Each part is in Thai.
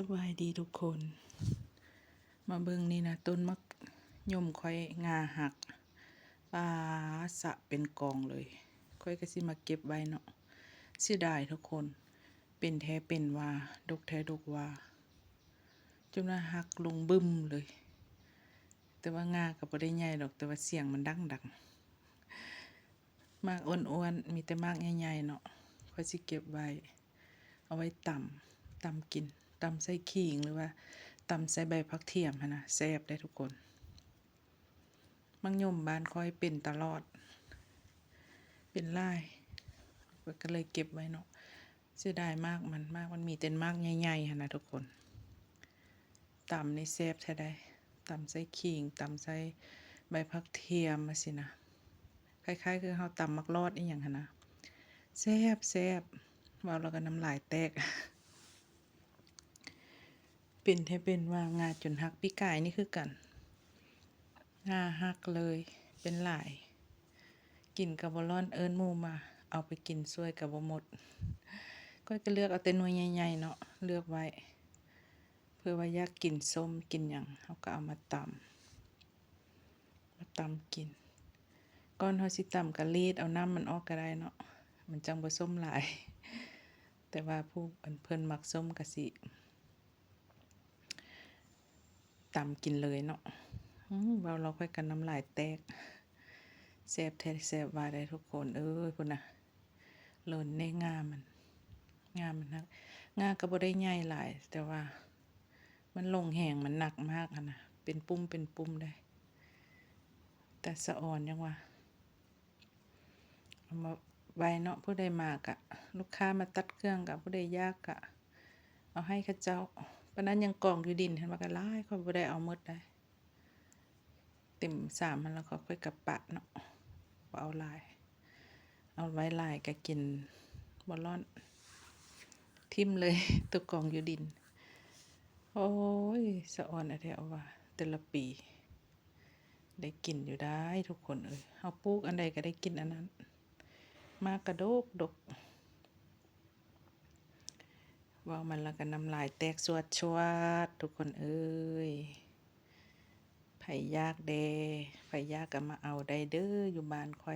สบายดีทุกคน มาเบิ่งนี่นะต้นมะยมค่อยงาหักปลาสะเป็นกองเลยค่อยก็สิมาเก็บไว้เนาะเสียดายทุกคนเป็นแท้เป็นว่าดกแท้ดกว่าจนว่าหักลงบึ้มเลยแต่ว่างาก็บ่ได้ใหญ่ดอกแต่ว่าเสียงมันดังมากอ้วนๆมีแต่มากใหญ่ๆเนาะค่อยสิเก็บไว้เอาไว้ตำกินตำใส่ขิงหรือว่าตำใส่ใบผักเทียมหั่นนะแซ่บได้ทุกคนมังยมบ้านค่อยเป็นตลอดเป็นหลายก็เลยเก็บไว้เนาะเสียดายมากมันมีแต่มากใหญ่ๆหั่นนะทุกคนตำนี่แซ่บแท้ได้ตำใส่ขิงตำใส่ใบผักเทียมมาสินะคล้ายๆคือเฮาตำมักรอดอีหยังหั่นนะแซ่บเว้าแล้วก็น้ำลายแตกเป็นแท้เป็นว่างาจนหักปีกายนี่คือกันงาหักเลยเป็นหลายกินกับบ่ร้อนเอิ้นหมู่มาเอาไปกินช่วยกับบ่หมดก็เลือกเอาแต่หน่วยใหญ่ๆเนาะเลือกไว้เพื่อว่าอยากกินส้มกินหยังเฮาก็เอามาตำกินก่อนเฮาสิตำก็รีดเอาน้ำมันออกก็ได้เนาะมันจังบ่ส้มหลายแต่ว่าผู้เพิ่นมักส้มก็สิตำกินเลยเนาะเว้าเราค่อยกันน้ำลายแตกแซ่บแท้แซ่บว่าได้ทุกคนพุ่นน่ะหล่นในงามันนักงาก็บ่ได้ใหญ่หลายแต่ว่ามันลงแห้งมันหนักมากอะนะเป็นปุ้มได้แต่สะอ่อนยังว่าเอามาไว้เนาะผู้ใดมากะลูกค้ามาตัดเครื่องกะผู้ใดยากกะเอาให้เขาเจ้าปานนั้นยังกองอยู่ดินเห็นว่าก็หลายค่อยบ่ได้เอาหมดได้เต็ม3มันแล้วก็ค่อยกะปะเนาะบ่เอาหลายเอาไว้หลายก็กินบ่ร้อนทิ่มเลยตัวกองอยู่ดินโอ้ยสะอ่อนอะแท้เอาว่าแต่ละปีได้กินอยู่ได้ทุกคนเฮาปลูกอันใดก็ได้กินอันนั้นมากกระดกเว้ามันแล้วก็น้ำลายแตกสวดทุกคนไผอยากแดไผอยากก็มาเอาได้เด้ออยู่บ้านค่อ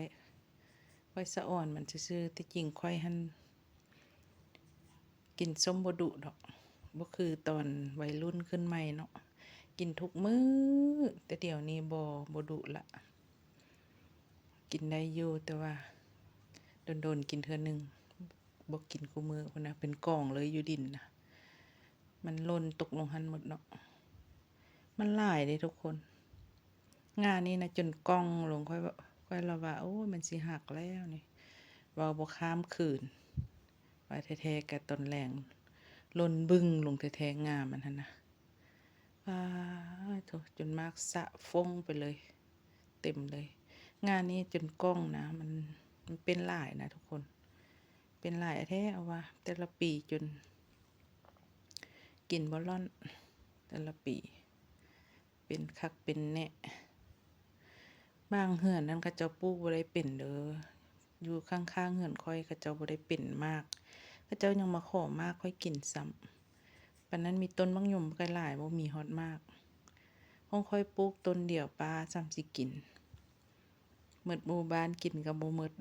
ยสะอ่อนมันซื่อๆที่จริงค่อยหั้นกินส้มบ่ดุดอกบ่คือตอนวัยรุ่นขึ้นใหม่เนาะกินทุกมื้อแต่เดี๋ยวนี้บ่ดุละกินได้อยู่แต่ว่าโดนกินเทื่อนึงบ่กินคุมื้อพุ่นน่ะเป็นกองเลยอยู่ดินน่ะมันหล่นตกลงหั่นหมดเนาะมันหลายเด้ทุกคนงานนี้นะจนก้องลงค่อยละว่าโอ้ยมันสิหักแล้วนี่เว้าบ่ข้ามคืนว่าแท้ๆก็ต้นแรงหล่นบึ้งลงแท้ๆงามันหั่นน่ะว้าโธ่จนมากสะฟงไปเลยเต็มเลยงานนี้จนก้องนะมันเป็นหลายนะทุกคนเป็นหลายแท้เอาว่าแต่ละปีจนกินบ่ร่อนแต่ละปีเป็นคักเป็นแน่บางเฮือนนั้นเขาเจ้าปลูกบ่ได้เป็นเด้ออยู่ข้างๆเฮือนค่อยเขาเจ้าบ่ได้เป็นมากเขาเจ้ายังมาขอมากค่อยกินซ้ำปานนั้นมีต้นมะยมก็หลายบ่มีฮอดมากของค่อยปลูกต้นเดียวปลาซ้ำสิกินหมดหมู่บ้านกินก็บ่หมด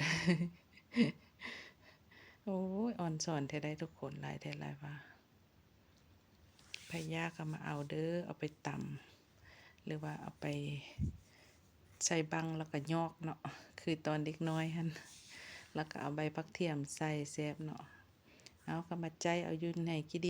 โอ้ยอ่อนสอนแท้ได้ทุกคนหลายแท้หลายว่าไผอยากก็มาเอาเด้อเอาไปตำหรือว่าเอาไปใส่บังแล้วก็ยอกเนาะคือตอนเด็กน้อยหั่นแล้วก็เอาใบผักเทียมใส่แซ่บเนาะเอาก็มาใจเอาอยู่ในขี้ดิน